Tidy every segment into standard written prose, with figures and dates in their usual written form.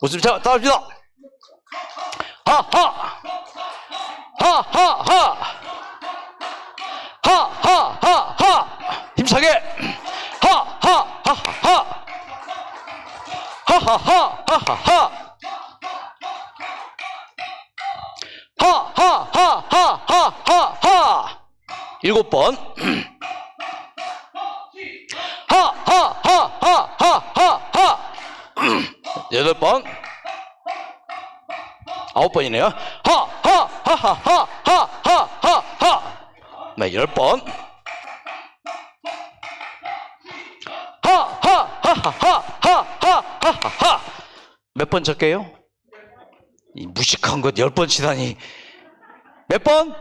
웃음 자 따라합니다. 하하 하하하 하하하하 힘차게 하하하하하 하하하하하 하하하하하하 7번 하하하하하하하 8번 9번이네요. 하하하하하하하하 네 10번 하하하하하하하 몇 번 쳤게요? 이 무식한 것 10번 치다니 몇 번?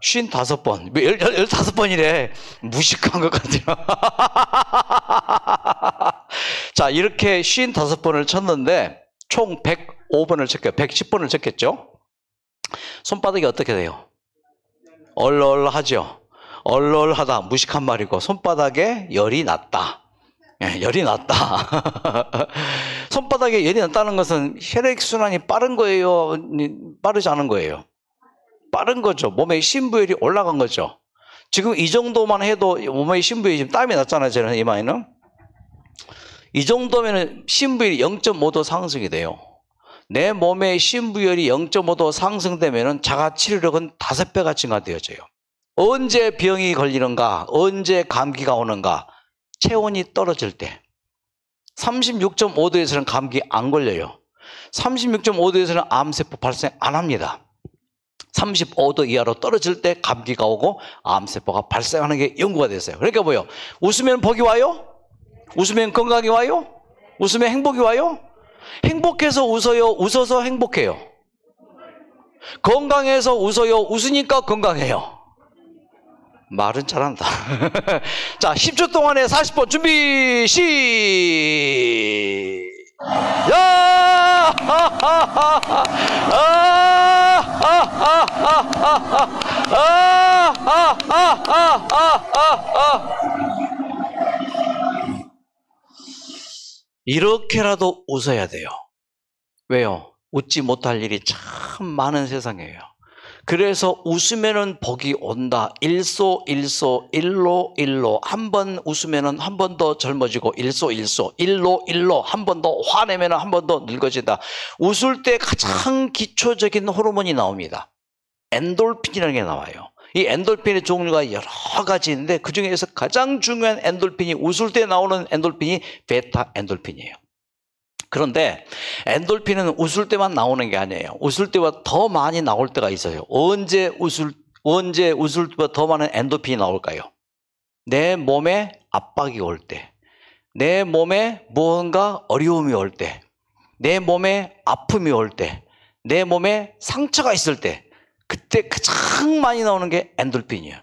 55번 15번이래 무식한 것 같아요. 자 이렇게 55번을 쳤는데 총 105번을 쳤겠죠. 110번을 쳤겠죠. 손바닥이 어떻게 돼요? 얼얼하죠. 얼얼하다 무식한 말이고 손바닥에 열이 났다. 열이 났다. 손바닥에 열이 났다는 것은 혈액순환이 빠른 거예요? 빠르지 않은 거예요? 빠른 거죠. 몸에 심부열이 올라간 거죠. 지금 이 정도만 해도 몸에 심부열이 지금 땀이 났잖아요. 저는 이마에는. 이 정도면 심부열이 0.5도 상승이 돼요. 내 몸에 심부열이 0.5도 상승되면 자가 치료력은 5배가 증가되어져요. 언제 병이 걸리는가? 언제 감기가 오는가? 체온이 떨어질 때 36.5도에서는 감기 안 걸려요. 36.5도에서는 암세포 발생 안 합니다. 35도 이하로 떨어질 때 감기가 오고 암세포가 발생하는 게 연구가 됐어요. 그러니까 뭐예요? 웃으면 복이 와요? 웃으면 건강이 와요? 웃으면 행복이 와요? 행복해서 웃어요? 웃어서 행복해요? 건강해서 웃어요? 웃으니까 건강해요? 말은 잘한다. 자, 10초 동안에 40번 준비 시작! 이렇게라도 웃어야 돼요. 왜요? 웃지 못할 일이 참 많은 세상이에요. 그래서 웃으면은 복이 온다. 일소 일로 한 번 웃으면은 한 번 더 젊어지고 일로 한 번 더 화내면은 한 번 더 늙어진다. 웃을 때 가장 기초적인 호르몬이 나옵니다. 엔돌핀이라는 게 나와요. 이 엔돌핀의 종류가 여러 가지 있는데 그 중에서 가장 중요한 엔돌핀이 웃을 때 나오는 엔돌핀이 베타 엔돌핀이에요. 그런데 엔돌핀은 웃을 때만 나오는 게 아니에요. 웃을 때보다 더 많이 나올 때가 있어요. 언제 웃을 때보다 더 많은 엔돌핀이 나올까요? 내 몸에 압박이 올 때, 내 몸에 무언가 어려움이 올 때, 내 몸에 아픔이 올 때, 내 몸에 상처가 있을 때, 그때 가장 많이 나오는 게 엔돌핀이에요.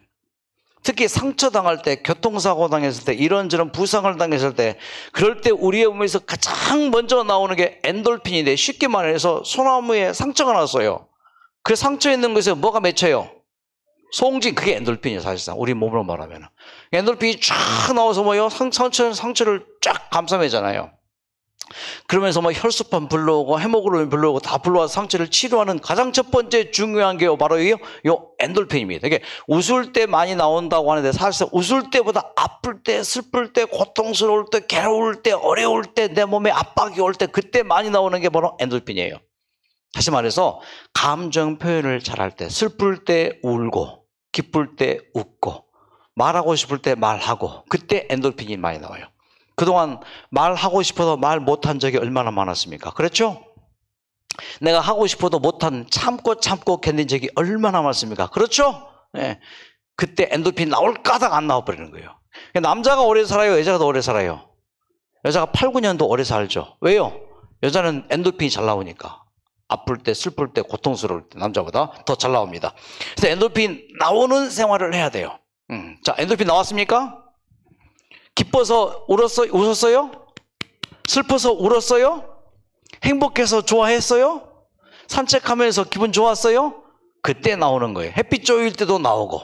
특히 상처당할 때, 교통사고 당했을 때, 이런저런 부상을 당했을 때, 그럴 때 우리의 몸에서 가장 먼저 나오는 게 엔돌핀인데, 쉽게 말해서 소나무에 상처가 났어요. 그 상처에 있는 것에 뭐가 맺혀요? 송진, 그게 엔돌핀이에요. 사실상 우리 몸으로 말하면 엔돌핀이 쫙 나와서 뭐요? 상처를 쫙 감싸매잖아요. 그러면서 뭐 혈소판 불러오고 헤모글로빈 불러오고 다 불러와서 상처를 치료하는 가장 첫 번째 중요한 게 바로 요 엔돌핀입니다. 이게 웃을 때 많이 나온다고 하는데 사실상 웃을 때보다 아플 때, 슬플 때, 고통스러울 때, 괴로울 때, 어려울 때, 내 몸에 압박이 올 때 그때 많이 나오는 게 바로 엔돌핀이에요. 다시 말해서 감정 표현을 잘할 때, 슬플 때 울고 기쁠 때 웃고 말하고 싶을 때 말하고 그때 엔돌핀이 많이 나와요. 그동안 말하고 싶어도 말 못한 적이 얼마나 많았습니까? 그렇죠? 내가 하고 싶어도 못한 참고 견딘 적이 얼마나 많습니까? 그렇죠? 네. 그때 엔돌핀 나올 까닭 안 나와버리는 거예요. 남자가 오래 살아요? 여자가 더 오래 살아요? 여자가 8, 9년도 오래 살죠. 왜요? 여자는 엔돌핀이 잘 나오니까. 아플 때, 슬플 때, 고통스러울 때 남자보다 더 잘 나옵니다. 그래서 엔돌핀 나오는 생활을 해야 돼요. 자, 엔돌핀 나왔습니까? 기뻐서 웃었어요? 슬퍼서 울었어요? 행복해서 좋아했어요? 산책하면서 기분 좋았어요? 그때 나오는 거예요. 햇빛 쪼일 때도 나오고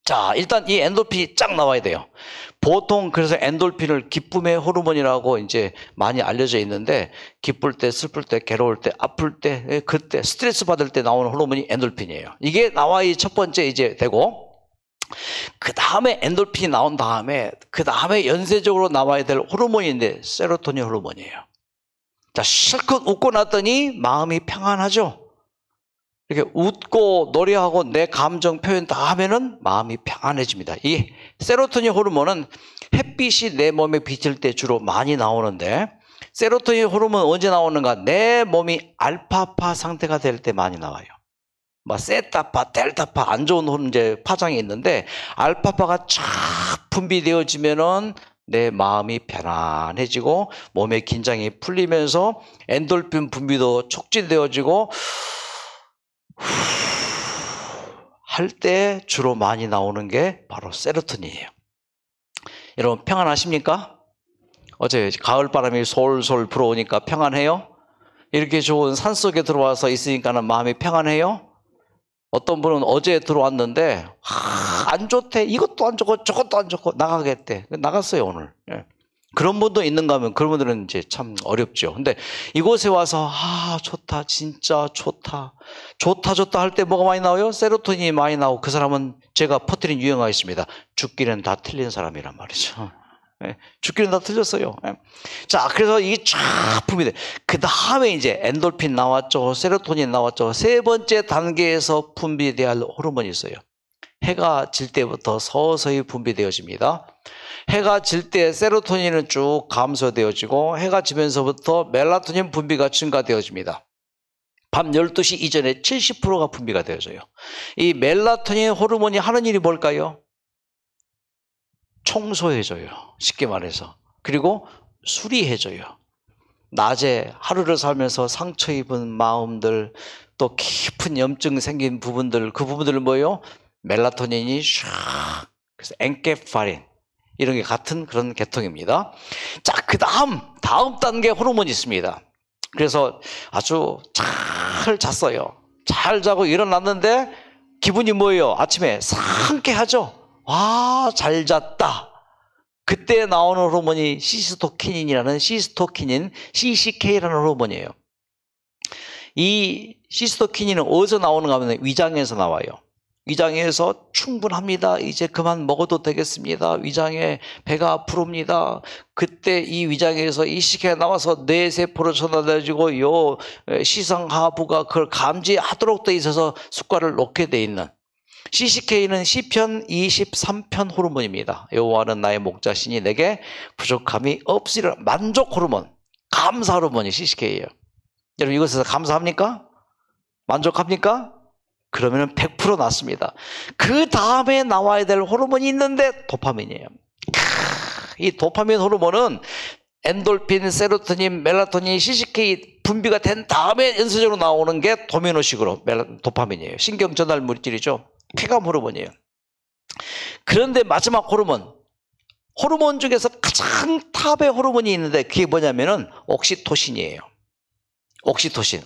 자, 일단 이 엔돌핀이 쫙 나와야 돼요. 보통 그래서 엔돌핀을 기쁨의 호르몬이라고 이제 많이 알려져 있는데, 기쁠 때, 슬플 때, 괴로울 때, 아플 때, 그때 스트레스 받을 때 나오는 호르몬이 엔돌핀이에요. 이게 나와야 첫 번째 이제 되고, 그 다음에 엔돌핀이 나온 다음에 그 다음에 연쇄적으로 나와야 될 호르몬인데 세로토닌 호르몬이에요. 자, 실컷 웃고 났더니 마음이 평안하죠. 이렇게 웃고 노래하고 내 감정 표현 다 하면은 마음이 평안해집니다. 이 세로토닌 호르몬은 햇빛이 내 몸에 비칠 때 주로 많이 나오는데, 세로토닌 호르몬은 언제 나오는가? 내 몸이 알파파 상태가 될 때 많이 나와요. 뭐 세타파, 델타파 안 좋은 이제 파장이 있는데, 알파파가 쫙 분비되어지면은 내 마음이 편안해지고 몸의 긴장이 풀리면서 엔돌핀 분비도 촉진되어지고 할 때 주로 많이 나오는 게 바로 세로토닌이에요. 여러분 평안하십니까? 어제 가을바람이 솔솔 불어오니까 평안해요? 이렇게 좋은 산속에 들어와서 있으니까는 마음이 평안해요? 어떤 분은 어제 들어왔는데 안 좋대, 이것도 안 좋고 저것도 안 좋고 나가겠대. 나갔어요 오늘. 그런 분도 있는가 하면 그런 분들은 이제 참 어렵죠. 근데 이곳에 와서 좋다, 진짜 좋다, 좋다 할 때 뭐가 많이 나와요? 세로토닌이 많이 나오고, 그 사람은 제가 퍼뜨린 유행어가 있습니다. 죽기는 다 틀린 사람이란 말이죠. 죽기는 다 틀렸어요. 자, 그래서 이게 쫙 분비돼. 그 다음에 이제 엔돌핀 나왔죠, 세로토닌 나왔죠. 세 번째 단계에서 분비돼야 할 호르몬이 있어요. 해가 질 때부터 서서히 분비되어집니다. 해가 질 때 세로토닌은 쭉 감소되어지고, 해가 지면서부터 멜라토닌 분비가 증가되어집니다. 밤 12시 이전에 70%가 분비가 되어져요. 이 멜라토닌 호르몬이 하는 일이 뭘까요? 청소해줘요. 쉽게 말해서. 그리고 수리해줘요. 낮에 하루를 살면서 상처 입은 마음들, 또 깊은 염증 생긴 부분들, 그 부분들은 뭐예요? 멜라토닌이 샥, 그래서 엔케파린, 이런 게 같은 그런 계통입니다. 자, 그 다음 단계 호르몬이 있습니다. 그래서 아주 잘 잤어요. 잘 자고 일어났는데 기분이 뭐예요? 아침에 상쾌하죠? 와, 잘 잤다. 그때 나오는 호르몬이 시스토키닌이라는, 시스토키닌, CCK라는 호르몬이에요. 이 시스토키닌은 어디서 나오는가 하면 위장에서 나와요. 위장에서 충분합니다, 이제 그만 먹어도 되겠습니다, 위장에 배가 부릅니다. 그때 이 위장에서 이 CCK가 나와서 뇌세포로 전달되어지고 요 시상하부가 그걸 감지하도록 돼 있어서 숟갈을 놓게 돼 있는, CCK는 시편 23편 호르몬입니다. 여호와는 나의 목자시니 내게 부족함이 없으리라. 만족 호르몬, 감사 호르몬이 CCK예요. 여러분 이것에서 감사합니까? 만족합니까? 그러면 100% 낫습니다. 그 다음에 나와야 될 호르몬이 있는데 도파민이에요. 이 도파민 호르몬은 엔돌핀, 세로토닌, 멜라토닌, CCK 분비가 된 다음에 연쇄적으로 나오는 게 도미노식으로 도파민이에요. 신경 전달 물질이죠. 쾌감 호르몬이에요. 그런데 마지막 호르몬 중에서 가장 탑의 호르몬이 있는데 그게 뭐냐면은 옥시토신이에요. 옥시토신.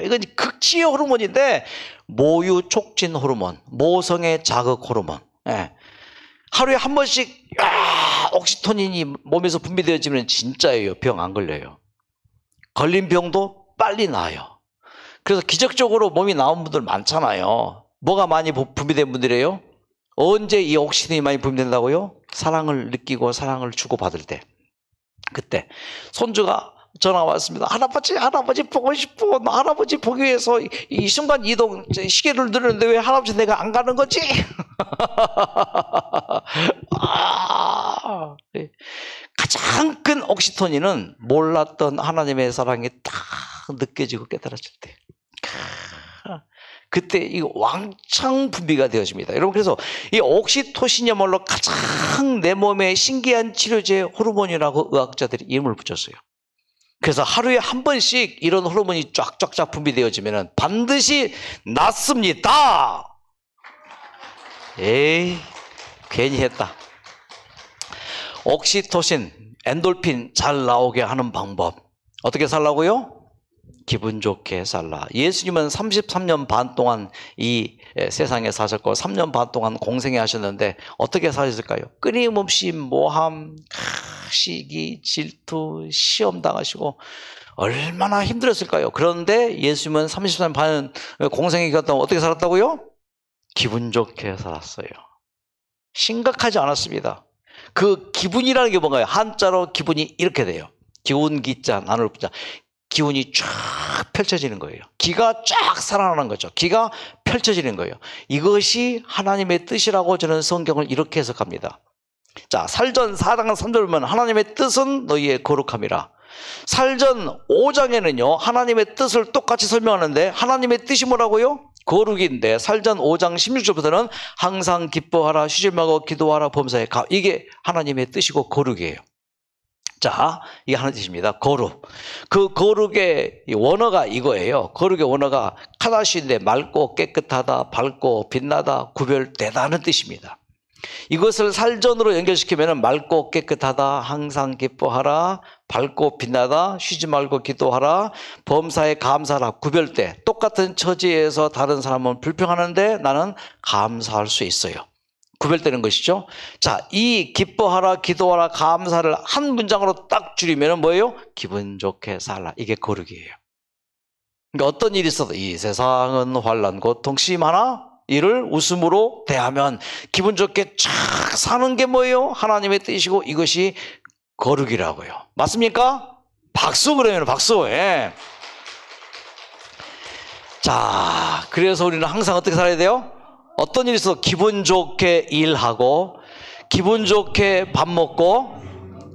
이건 극치의 호르몬인데, 모유 촉진 호르몬, 모성의 자극 호르몬. 하루에 한 번씩 옥시토닌이 몸에서 분비되어지면 진짜예요. 병 안 걸려요. 걸린 병도 빨리 나아요. 그래서 기적적으로 몸이 나온 분들 많잖아요. 뭐가 많이 분비된 분들이에요? 언제 이 옥시토닌이 많이 분비된다고요? 사랑을 느끼고 사랑을 주고받을 때. 그때 손주가 전화 왔습니다. 할아버지 보고 싶어. 나 할아버지 보기 위해서 이 순간 이동 시계를 누르는데 왜 할아버지 내가 안 가는 거지? 가장 큰 옥시토닌은 몰랐던 하나님의 사랑이 딱 느껴지고 깨달아질 때, 그때 이거 왕창 분비가 되어집니다. 여러분, 그래서 이 옥시토신이야말로 가장 내 몸에 신기한 치료제 호르몬이라고 의학자들이 이름을 붙였어요. 그래서 하루에 한 번씩 이런 호르몬이 쫙쫙쫙 분비되어지면 반드시 낫습니다. 에이, 괜히 했다. 옥시토신, 엔돌핀 잘 나오게 하는 방법. 어떻게 살라고요? 기분 좋게 살라. 예수님은 33년 반 동안 이 세상에 사셨고 3년 반 동안 공생애 하셨는데 어떻게 사셨을까요? 끊임없이 모함, 시기, 질투, 시험 당하시고 얼마나 힘들었을까요? 그런데 예수님은 33년 반 공생애 기간 동안 어떻게 살았다고요? 기분 좋게 살았어요. 심각하지 않았습니다. 그 기분이라는 게 뭔가요? 한자로 기분이 이렇게 돼요. 기운 기자, 나눌 자. 기운이 쫙 펼쳐지는 거예요. 기가 쫙 살아나는 거죠. 기가 펼쳐지는 거예요. 이것이 하나님의 뜻이라고 저는 성경을 이렇게 해석합니다. 자, 살전 4장 3절 보면 하나님의 뜻은 너희의 거룩함이라. 살전 5장에는요 하나님의 뜻을 똑같이 설명하는데 하나님의 뜻이 뭐라고요? 거룩인데 살전 5장 16절부터는 항상 기뻐하라, 쉬지 말고 기도하라, 범사에 가. 이게 하나님의 뜻이고 거룩이에요. 자, 이게 하나의 뜻입니다. 거룩. 그 거룩의 원어가 이거예요. 거룩의 원어가 카다시인데 맑고 깨끗하다, 밝고 빛나다, 구별되다는 뜻입니다. 이것을 살전으로 연결시키면 맑고 깨끗하다, 항상 기뻐하라, 밝고 빛나다, 쉬지 말고 기도하라, 범사에 감사하라, 구별돼. 똑같은 처지에서 다른 사람은 불평하는데 나는 감사할 수 있어요. 구별되는 것이죠. 자, 이 기뻐하라, 기도하라, 감사를 한 문장으로 딱 줄이면 뭐예요? 기분 좋게 살라. 이게 거룩이에요. 그러니까 어떤 일이 있어도 이 세상은 환난 고통 심하나 이를 웃음으로 대하면 기분 좋게 쫙 사는 게 뭐예요? 하나님의 뜻이고 이것이 거룩이라고요. 맞습니까? 박수. 그러면 박수. 예. 자, 그래서 우리는 항상 어떻게 살아야 돼요? 어떤 일이 있어도 기분 좋게 일하고 기분 좋게 밥 먹고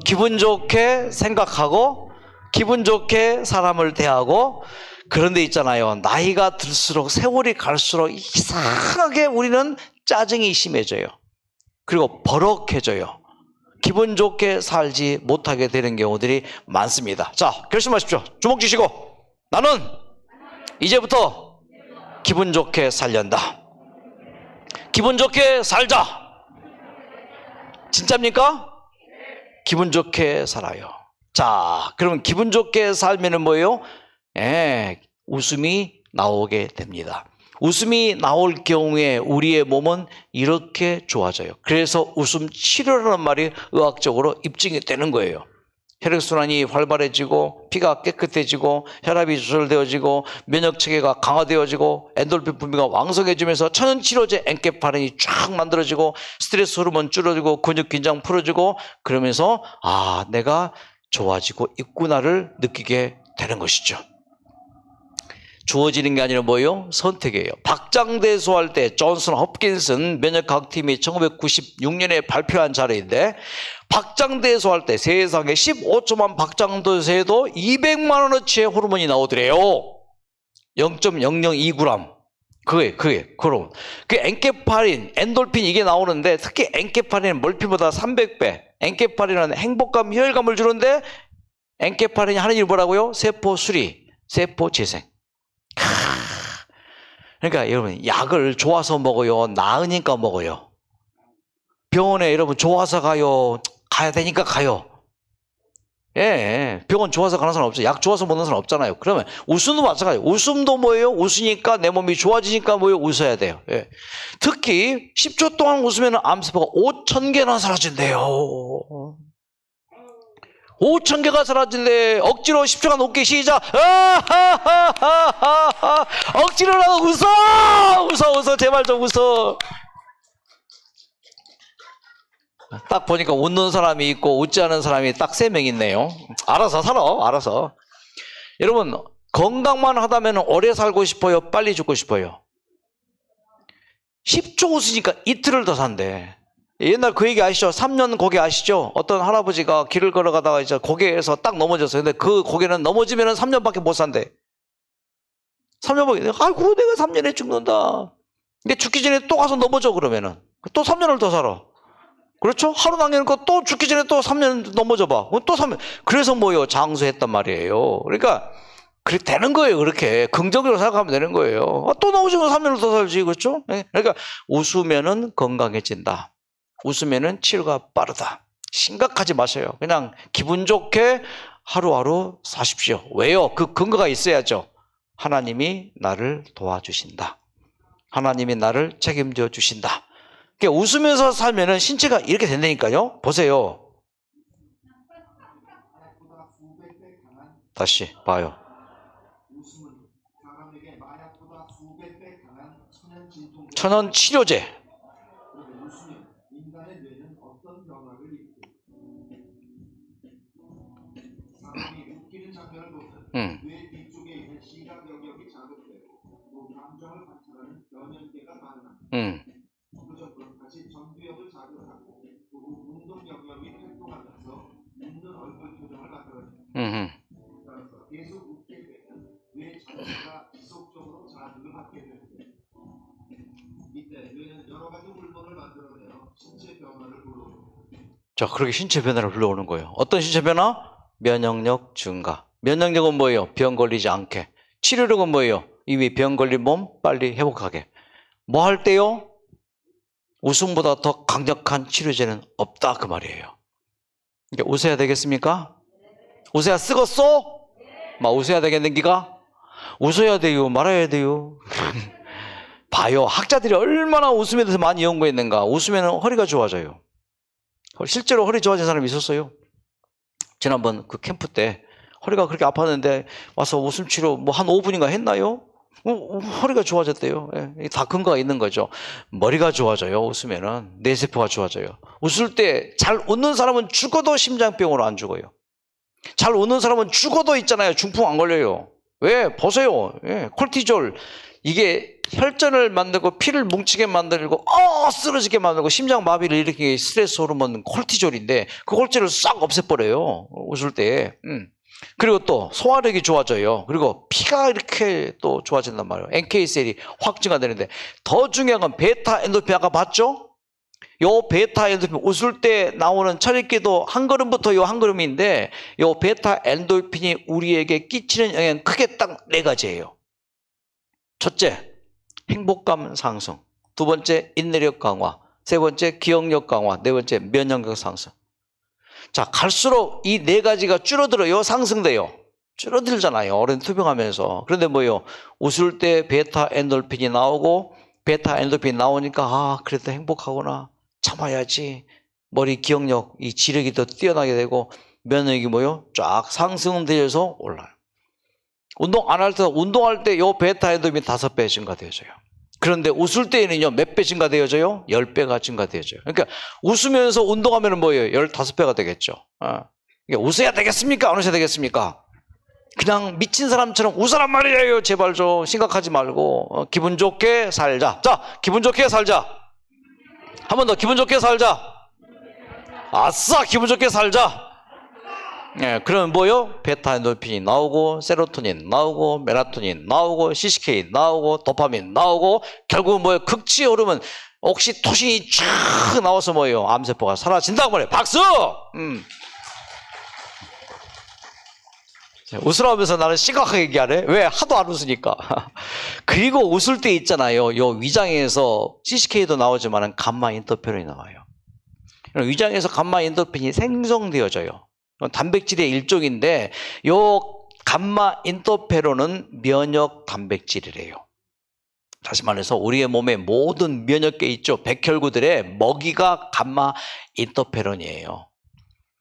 기분 좋게 생각하고 기분 좋게 사람을 대하고. 그런데 있잖아요, 나이가 들수록 세월이 갈수록 이상하게 우리는 짜증이 심해져요. 그리고 버럭해져요. 기분 좋게 살지 못하게 되는 경우들이 많습니다. 자, 결심하십시오. 주먹 쥐시고 나는 이제부터 기분 좋게 살련다. 기분 좋게 살자. 진짜입니까? 기분 좋게 살아요. 자, 그러면 기분 좋게 살면은 뭐예요? 웃음이 나오게 됩니다. 웃음이 나올 경우에 우리의 몸은 이렇게 좋아져요. 그래서 웃음 치료라는 말이 의학적으로 입증이 되는 거예요. 혈액순환이 활발해지고 피가 깨끗해지고 혈압이 조절되어지고 면역체계가 강화되어지고 엔돌핀 분비가 왕성해지면서 천연치료제 엔케파린이 쫙 만들어지고 스트레스 호르몬 줄어들고 근육 긴장 풀어지고 그러면서 아, 내가 좋아지고 있구나를 느끼게 되는 것이죠. 주어지는 게 아니라 뭐예요? 선택이에요. 박장대소할 때 존슨 홉킨슨 면역학팀이 1996년에 발표한 자료인데 박장대소할 때 세상에 15초만 박장대소해도 200만 원어치의 호르몬이 나오더래요. 0.002g. 그럼 그 엔케파린, 엔돌핀 이게 나오는데 특히 엔케파린은 몰핀보다 300배. 엔케파린은 행복감, 혈감을 주는데 엔케파린이 하는 일이 뭐라고요? 세포 수리, 세포 재생. 그러니까 여러분 약을 좋아서 먹어요? 나으니까 먹어요? 병원에 여러분 좋아서 가요? 가야 되니까 가요? 예, 병원 좋아서 가는 사람 없어요. 약 좋아서 먹는 사람 없잖아요. 그러면 웃음도 마찬가지예요. 웃음도 뭐예요? 웃으니까 내 몸이 좋아지니까 뭐예요? 웃어야 돼요. 예. 특히 10초 동안 웃으면 암세포가 5,000개나 사라진대요. 5,000개가 사라진대. 억지로 10초간 웃기 시작. 억지로라도 웃어 제발 좀 웃어. 딱 보니까 웃는 사람이 있고 웃지 않은 사람이 딱 3명 있네요. 알아서 살아. 알아서. 여러분 건강만 하다면 오래 살고 싶어요? 빨리 죽고 싶어요? 10초 웃으니까 이틀을 더 산대. 옛날 그 얘기 아시죠? 3년 고개 아시죠? 어떤 할아버지가 길을 걸어가다가 이제 고개에서 딱 넘어졌어요. 근데 그 고개는 넘어지면 3년밖에 못 산대. 3년밖에. 아이고 내가 3년에 죽는다. 근데 죽기 전에 또 가서 넘어져 그러면은 또 3년을 더 살아. 그렇죠? 하루 당기니까 또 죽기 전에 또 3년 넘어져 봐. 또 3년. 그래서 뭐예요? 장수했단 말이에요. 그러니까 그렇게 되는 거예요. 그렇게 긍정적으로 생각하면 되는 거예요. 또 넘어지면 3년을 더 살지. 그렇죠? 그러니까 웃으면은 건강해진다. 웃으면은 치료가 빠르다. 심각하지 마세요. 그냥 기분 좋게 하루하루 사십시오. 왜요? 그 근거가 있어야죠. 하나님이 나를 도와주신다. 하나님이 나를 책임져 주신다. 그러니까 웃으면서 살면은 신체가 이렇게 된다니까요. 보세요. 다시 봐요. 천연 치료제. 자, 그렇게 신체 변화를 불러오는 거예요. 어떤 신체 변화? 면역력 증가. 면역력은 뭐예요? 병 걸리지 않게. 치료력은 뭐예요? 이미 병 걸린 몸 빨리 회복하게. 뭐 할 때요? 웃음보다 더 강력한 치료제는 없다 그 말이에요. 그러니까 웃어야 되겠습니까? 웃어야 쓰겄어? 막 웃어야 되겠는 기가? 웃어야 돼요? 말아야 돼요? 봐요. 학자들이 얼마나 웃음에 대해서 많이 연구했는가. 웃으면 허리가 좋아져요. 실제로 허리 좋아진 사람이 있었어요. 지난번 그 캠프 때 허리가 그렇게 아팠는데 와서 웃음 치료 뭐 한 5분인가 했나요? 허리가 좋아졌대요. 예, 다 근거가 있는 거죠. 머리가 좋아져요. 웃으면은 뇌세포가 좋아져요. 웃을 때 잘 웃는 사람은 죽어도 심장병으로 안 죽어요. 잘 웃는 사람은 죽어도 있잖아요. 중풍 안 걸려요. 왜? 보세요. 예, 콜티졸 이게 혈전을 만들고 피를 뭉치게 만들고 쓰러지게 만들고 심장 마비를 일으키는 게 스트레스 호르몬 콜티졸인데 그 콜티졸을 싹 없애버려요. 웃을 때. 그리고 또 소화력이 좋아져요. 그리고 피가 이렇게 또 좋아진단 말이에요. NK셀이 확 증가되는데 더 중요한 건 베타 엔도르핀 아까 봤죠? 요 베타 엔도르핀 웃을 때 나오는 철입기도 한 걸음부터 요 한 걸음인데 요 베타 엔도르핀이 우리에게 끼치는 영향은 크게 딱 4가지예요. 첫째, 행복감 상승. 두 번째, 인내력 강화. 세 번째, 기억력 강화. 네 번째, 면역력 상승. 자, 갈수록 이 4가지가 줄어들어요? 상승돼요? 줄어들잖아요. 어른 투병하면서. 그런데 뭐요? 웃을 때 베타 엔도르핀이 나오고 베타 엔도르핀이 나오니까 그래도 행복하구나. 참아야지. 머리 기억력, 이 지력이 더 뛰어나게 되고 면역력이 뭐요? 쫙 상승되어서 올라요. 운동 안 할 때, 운동할 때 요 베타 엔도르핀이 5배 증가되어져요. 그런데 웃을 때에는요, 몇 배 증가되어져요? 10배가 증가되어져요. 그러니까 웃으면서 운동하면 뭐예요? 15배가 되겠죠. 그러니까 웃어야 되겠습니까? 안 웃어야 되겠습니까? 그냥 미친 사람처럼 웃으란 말이에요. 제발 좀 심각하지 말고 기분 좋게 살자. 자, 기분 좋게 살자. 한 번 더 기분 좋게 살자. 아싸, 기분 좋게 살자. 예, 그러면 뭐요? 베타 엔도르핀이 나오고 세로토닌 나오고 멜라토닌 나오고 CCK 나오고 도파민 나오고 결국은 뭐예요? 극치 호르몬 옥시토신이 쫙 나와서 뭐예요? 암세포가 사라진다고 말해요. 박수! 웃으라면서 나는 심각하게 얘기하네. 왜? 하도 안 웃으니까. 그리고 웃을 때 있잖아요. 요 위장에서 CCK도 나오지만 감마 인터페론이 나와요. 위장에서 감마 인터페론이 생성되어져요. 단백질의 일종인데 요 감마 인터페론은 면역 단백질이래요. 다시 말해서 우리의 몸에 모든 면역계 있죠. 백혈구들의 먹이가 감마 인터페론이에요.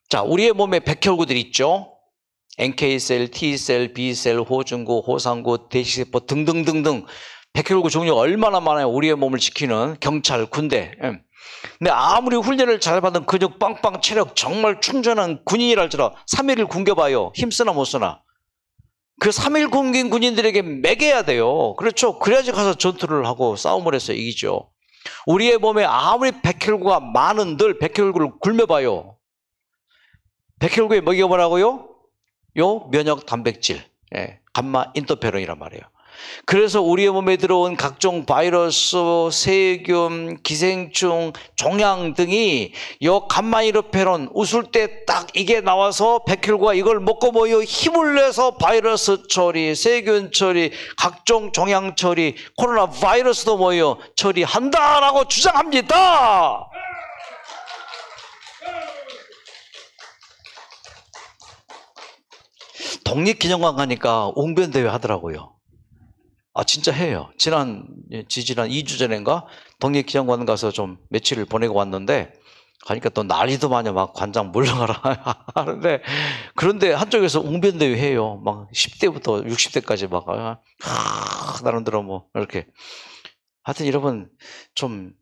자, 우리의 몸에 백혈구들 있죠. NK셀, T셀, B셀, 호중구, 호상구, 대식세포 등등등등 백혈구 종류가 얼마나 많아요. 우리의 몸을 지키는 경찰, 군대. 근데 아무리 훈련을 잘 받은 근육 빵빵 체력 정말 충전한 군인이랄지라 3일을 굶겨봐요. 힘쓰나 못 쓰나. 그 3일 굶긴 군인들에게 먹여야 돼요. 그렇죠. 그래야지 가서 전투를 하고 싸움을 해서 이기죠. 우리의 몸에 아무리 백혈구가 많은들 백혈구를 굶여봐요. 백혈구에 먹여보라고요? 요 면역 단백질, 감마 인터페론이란 말이에요. 그래서 우리의 몸에 들어온 각종 바이러스, 세균, 기생충, 종양 등이 요 감마 인터페론 웃을 때 딱 이게 나와서 백혈구가 이걸 먹고 뭐요? 힘을 내서 바이러스 처리, 세균 처리, 각종 종양 처리, 코로나 바이러스도 뭐요? 처리한다라고 주장합니다. 독립기념관 가니까 웅변대회 하더라고요. 아, 진짜 해요. 지지난 2주 전인가 독립기념관 가서 좀 며칠을 보내고 왔는데, 가니까 또 난리도 많이 막 관장 물러가라 하는데, 그런데 한쪽에서 웅변대회 해요. 막 10대부터 60대까지 막, 나름대로 뭐, 이렇게. 하여튼 여러분, 좀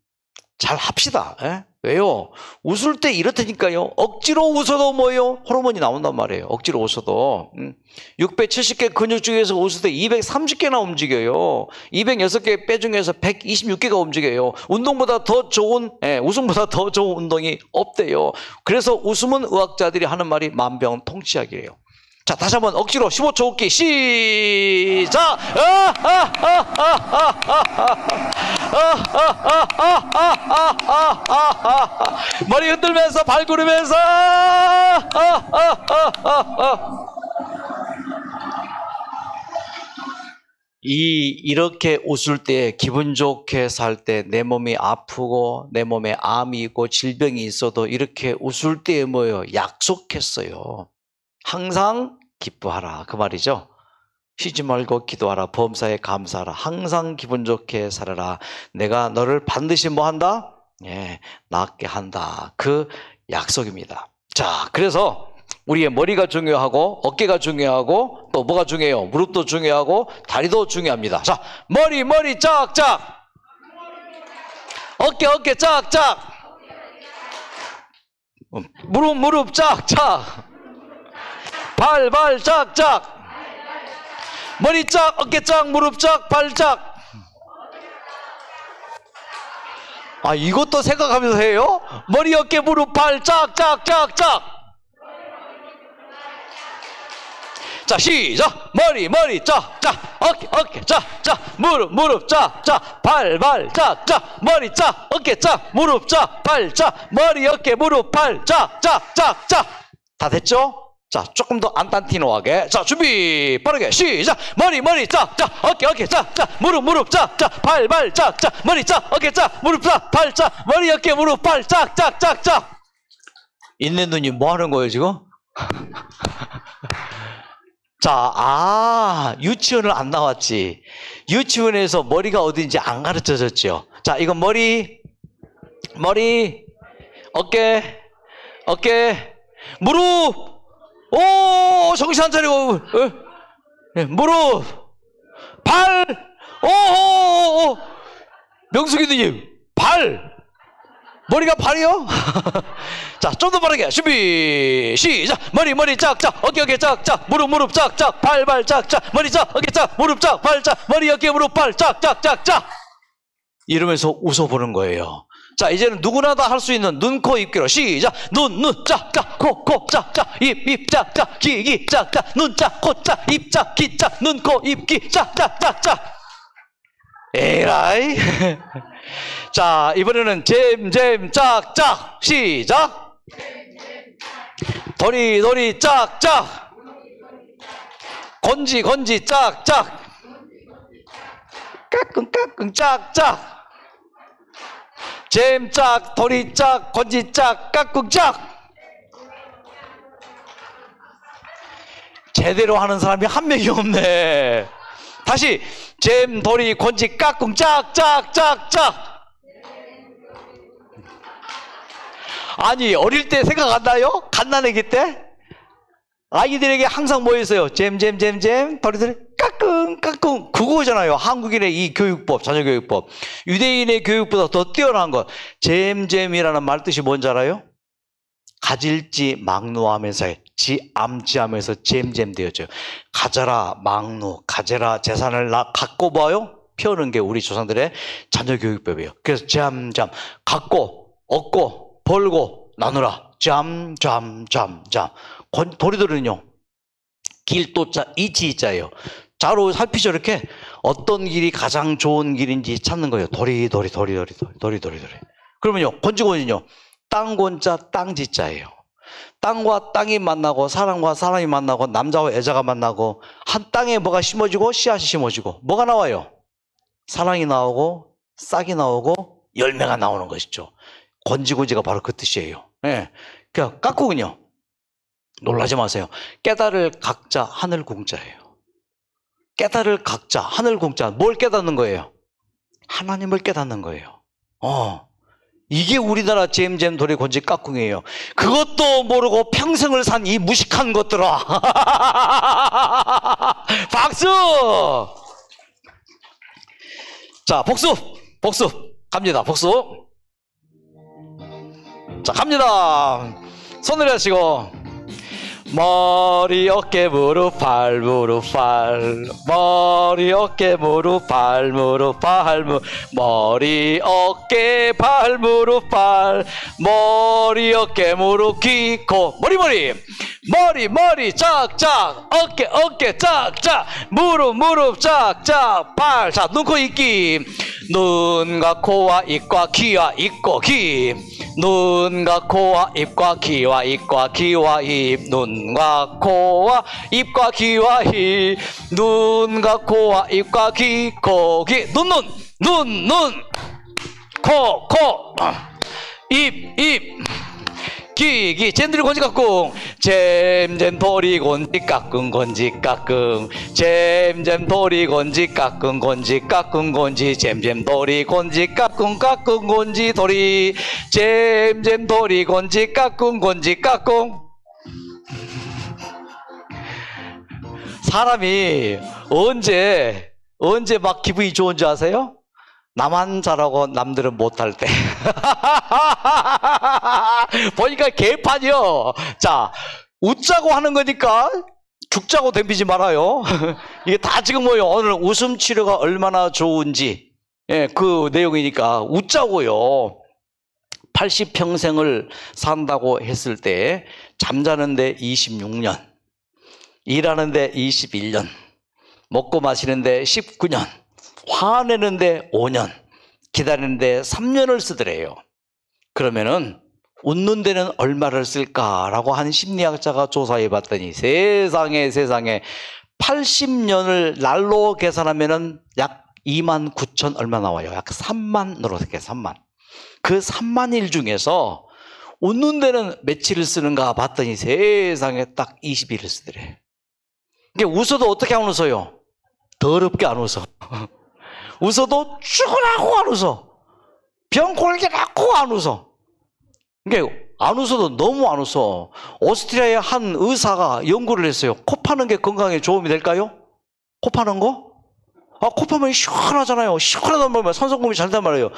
잘 합시다. 에? 왜요? 웃을 때 이렇다니까요. 억지로 웃어도 뭐요? 호르몬이 나온단 말이에요. 억지로 웃어도. 670개 근육 중에서 웃을 때 230개나 움직여요. 206개 뼈 중에서 126개가 움직여요. 운동보다 더 좋은, 웃음보다 더 좋은 운동이 없대요. 그래서 웃음은 의학자들이 하는 말이 만병통치약이에요. 자, 다시 한번 억지로 15초 웃기 시작! 머리 흔들면서 발 구르면서 이렇게 웃을 때, 기분 좋게 살 때, 내 몸이 아프고 내 몸에 암이 있고 질병이 있어도 이렇게 웃을 때 뭐예요? 약속했어요. 항상 기뻐하라, 그 말이죠. 쉬지 말고 기도하라, 범사에 감사하라, 항상 기분 좋게 살아라, 내가 너를 반드시 뭐 한다? 낫게 한다, 그 약속입니다. 자, 그래서 우리의 머리가 중요하고 어깨가 중요하고 또 뭐가 중요해요? 무릎도 중요하고 다리도 중요합니다. 자, 머리 짝짝, 어깨 짝짝, 무릎 짝짝, 발 짝짝, 머리 짝, 어깨 짝, 무릎 짝, 발 짝. 아, 이것도 생각하면서 해요? 머리, 어깨, 무릎, 발 짝. 자, 시작. 머리 짝짝, 어깨 짝짝, 무릎 짝짝, 발 짝짝, 머리 짝, 어깨 짝, 무릎 짝, 발 짝, 머리, 어깨, 무릎, 발 짝짝. 다 됐죠? 자, 조금 더 안탄티노하게. 자, 준비 빠르게 시작. 머리 짝짝, 어깨 짝짝, 무릎 짝짝, 발 짝짝, 머리 짝, 어깨 짝, 무릎 짝, 발 짝, 머리, 어깨, 무릎, 발 짝짝. 있는 눈이 뭐 하는 거예요 지금? 자, 유치원을 안 나왔지. 유치원에서 머리가 어딘지 안 가르쳐졌죠. 자, 이건 머리, 어깨, 무릎. 오, 정신 안 차리고, 무릎, 발, 오, 명숙이 누님, 발, 머리가 발이요? 자, 좀 더 빠르게, 준비, 시작! 머리 짝짝, 어깨 짝짝, 무릎 짝짝, 발 짝짝, 머리 짝, 어깨 짝, 무릎 짝, 발 짝, 머리, 어깨, 무릎, 발 짝짝. 이러면서 웃어보는 거예요. 자, 이제는 누구나 다 할 수 있는 눈, 코, 입, 귀로 시작. 눈 짝짝, 코 짝짝, 입 짝짝, 귀 짝짝, 눈 짝, 코 짝, 입 짝, 귀 짝, 눈, 코, 입, 귀 짝짝. 에라이. 자, 이번에는 잼 짝짝 시작. 도리 짝짝, 건지 짝짝, 까꿍 짝짝, 잼 짝, 도리 짝, 건지 짝, 까꿍 짝. 제대로 하는 사람이 한 명이 없네. 다시 잼, 도리, 건지, 까꿍 짝. 아니, 어릴 때 생각 안 나요? 갓난아기 때? 아이들에게 항상 뭐 있어요? 잼, 도리, 까꿍. 그거잖아요. 한국인의 이 교육법, 자녀교육법. 유대인의 교육보다 더 뛰어난 것. 잼이라는 말 뜻이 뭔지 알아요? 가질지 막루하면서 지암지하면서 잼 되었죠. 가져라 막루, 가져라 재산을 갖고 봐요. 피우는 게 우리 조상들의 자녀교육법이에요. 그래서 잼, 갖고, 얻고, 벌고, 나누라. 잼. 도리도리는요, 길도자, 이치자예요. 자로 살피죠. 이렇게 어떤 길이 가장 좋은 길인지 찾는 거예요. 도리. 그러면요, 건지곤은요, 땅곤자, 땅지자예요. 땅과 땅이 만나고 사람과 사람이 만나고 남자와 여자가 만나고 한 땅에 뭐가 심어지고 씨앗이 심어지고 뭐가 나와요? 사랑이 나오고 싹이 나오고 열매가 나오는 것이죠. 건지곤지가 바로 그 뜻이에요. 그러니까 깍꿍은요, 놀라지 마세요. 깨달을 각자 하늘 공짜예요. 깨달을 각자 하늘 공짜. 뭘 깨닫는 거예요? 하나님을 깨닫는 거예요. 이게 우리나라 잼잼돌이 곤지 깍꿍이에요. 그것도 모르고 평생을 산 이 무식한 것들아. 박수! 자, 복수 갑니다. 복수. 자, 갑니다. 손을 하시고 머리 어깨 무릎 발 무릎 발 머리 어깨 무릎 발 무릎 발 머리 어깨 발 무릎 발 머리 어깨 무릎 귀 코 머리 짝짝 어깨 짝짝 무릎 짝짝 발. 자, 눈 코 입기. 눈과 코와 입과 귀와 입고 귀. 눈과 코와 입과 귀와 입. 눈과 코와 입과 귀와 입. 눈과 코와 입과 귀 코 귀. 눈 코 입 귀 잼들이 곤지 깍꿍. 잼잼돌이 곤지 깍꿍 잼잼돌이 곤지 깍꿍 곤지 잼잼돌이 곤지 깍꿍 곤지 돌이 잼잼돌이 곤지 깍꿍 사람이 언제 막 기분이 좋은지 아세요? 나만 잘하고 남들은 못할 때. 보니까 개판이요. 자, 웃자고 하는 거니까 죽자고 덤비지 말아요. 이게 다 지금 뭐예요? 오늘 웃음 치료가 얼마나 좋은지, 그 내용이니까 웃자고요. 80평생을 산다고 했을 때 잠자는데 26년, 일하는데 21년, 먹고 마시는데 19년, 화내는데 5년, 기다리는데 3년을 쓰더래요. 그러면은 웃는 데는 얼마를 쓸까라고 한 심리학자가 조사해 봤더니 세상에 80년을 날로 계산하면은 약 29,000 얼마 나와요. 약 3만 노릇게 3만. 그 3만 일 중에서 웃는 데는 며칠을 쓰는가 봤더니 세상에 딱 20일을 쓰더래. 이게 웃어도 어떻게 안 웃어요? 더럽게 안 웃어. 웃어도 죽으라고 안 웃어. 병 골기라고 안 웃어. 이게 안 웃어도 너무 안 웃어. 오스트리아의 한 의사가 연구를 했어요. 코 파는 게 건강에 도움이 될까요? 코 파는 거? 코 파면 시원하잖아요. 시원하단 말이면 산소 공급이 잘 된단 말이에요.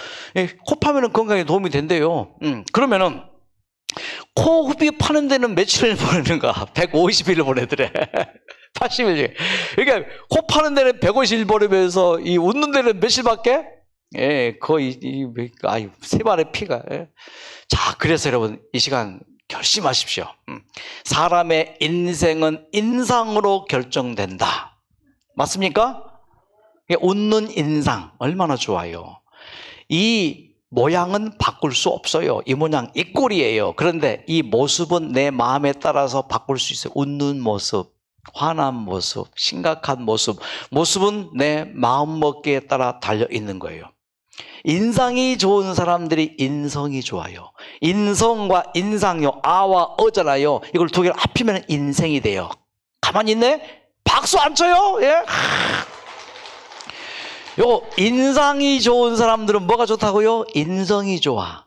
코 파면 건강에 도움이 된대요. 그러면은 코 흡입 파는 데는 며칠을 보내는가? 150일을 보내더래. 80일 중에. 그러니까 코 파는 데는 150일 보내면서 이 웃는 데는 며칠밖에? 거의 세 발의 피가. 자, 그래서 여러분 이 시간 결심하십시오. 사람의 인생은 인상으로 결정된다. 맞습니까? 웃는 인상 얼마나 좋아요. 이 모양은 바꿀 수 없어요. 이 모양 이 꼴이에요. 그런데 이 모습은 내 마음에 따라서 바꿀 수 있어요. 웃는 모습, 화난 모습, 심각한 모습은 내 마음먹기에 따라 달려있는 거예요. 인상이 좋은 사람들이 인성이 좋아요. 인성과 인상요, 아와 어잖아요. 이걸 두 개를 합치면 인생이 돼요. 가만히 있네? 박수 안 쳐요? 예? 요 인상이 좋은 사람들은 뭐가 좋다고요? 인성이 좋아.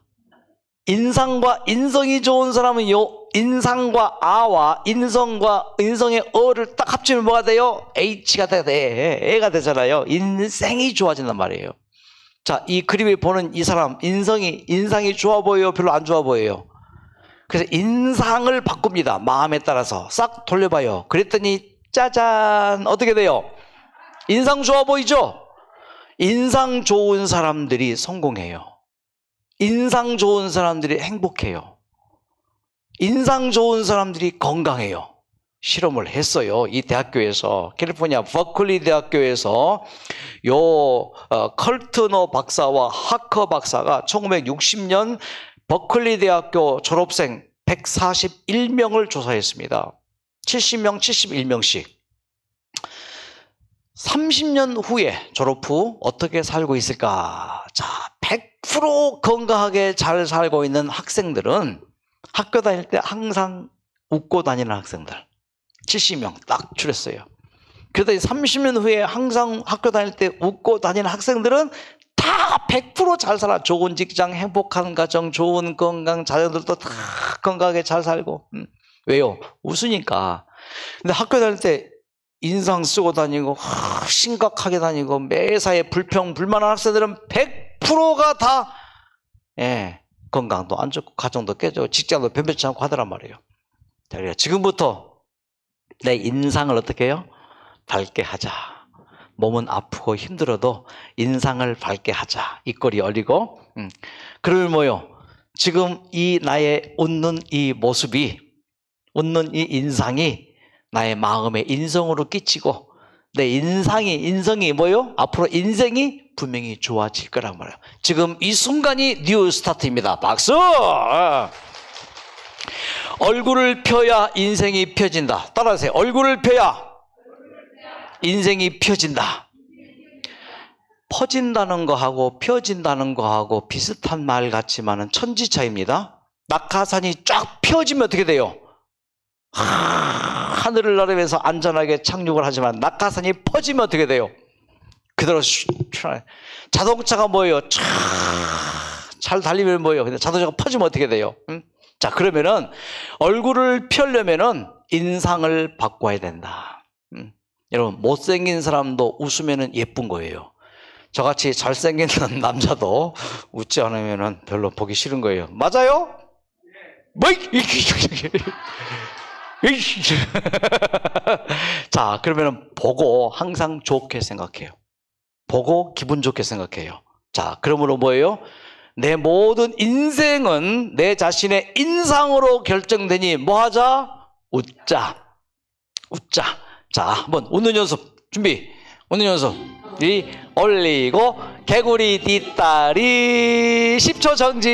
인상과 인성이 좋은 사람은 요 인상과 아와 인성과 인성의 어를 딱 합치면 뭐가 돼요? H가 돼. 애가 되잖아요. 인생이 좋아진단 말이에요. 자, 이 그림을 보는 이 사람 인상이 좋아 보여요? 별로 안 좋아 보여요? 그래서 인상을 바꿉니다. 마음에 따라서 싹 돌려봐요. 그랬더니 짜잔, 어떻게 돼요? 인상 좋아 보이죠? 인상 좋은 사람들이 성공해요. 인상 좋은 사람들이 행복해요. 인상 좋은 사람들이 건강해요. 실험을 했어요. 이 대학교에서, 캘리포니아 버클리 대학교에서 컬트너 박사와 하커 박사가 1960년 버클리 대학교 졸업생 141명을 조사했습니다. 70명, 71명씩. 30년 후에 졸업 후 어떻게 살고 있을까? 자, 100% 건강하게 잘 살고 있는 학생들은 학교 다닐 때 항상 웃고 다니는 학생들 70명 딱 줄였어요. 그러더니 30년 후에 항상 학교 다닐 때 웃고 다니는 학생들은 다 100% 잘 살아. 좋은 직장, 행복한 가정, 좋은 건강, 자녀들도 다 건강하게 잘 살고. 왜요? 웃으니까. 근데 학교 다닐 때 인상 쓰고 다니고 심각하게 다니고 매사에 불평, 불만한 학생들은 100%가 다 건강도 안 좋고 가정도 깨지고 직장도 변변치 않고 하더란 말이에요. 자, 그래요. 지금부터 내 인상을 어떻게 해요? 밝게 하자. 몸은 아프고 힘들어도 인상을 밝게 하자. 입꼬리 얼리고. 그러면 뭐요? 지금 이 나의 웃는 이 모습이, 웃는 이 인상이 나의 마음에 인성으로 끼치고 내 인성이 뭐요? 앞으로 인생이 분명히 좋아질 거란 말이에요. 지금 이 순간이 뉴 스타트입니다. 박수! 얼굴을 펴야 인생이 펴진다. 따라하세요. 얼굴을 펴야 인생이 펴진다. 퍼진다는 거하고 펴진다는 거하고 비슷한 말 같지만은 천지차이입니다. 낙하산이 쫙 펴지면 어떻게 돼요? 하늘을 나르면서 안전하게 착륙을 하지만 낙하산이 퍼지면 어떻게 돼요? 그대로 자동차가 뭐예요? 잘 달리면 뭐예요? 근데 자동차가 퍼지면 어떻게 돼요? 자, 그러면은 얼굴을 펴려면은 인상을 바꿔야 된다. 여러분, 못생긴 사람도 웃으면은 예쁜 거예요. 저같이 잘생긴 남자도 웃지 않으면은 별로 보기 싫은 거예요. 맞아요? 뭐? 자, 그러면은 보고 항상 좋게 생각해요. 보고 기분 좋게 생각해요. 자, 그러므로 뭐예요? 내 모든 인생은 내 자신의 인상으로 결정되니 뭐 하자? 웃자. 웃자. 자, 한번 웃는 연습 준비. 웃는 연습. 올리고 개구리 뒷다리 10초 정지.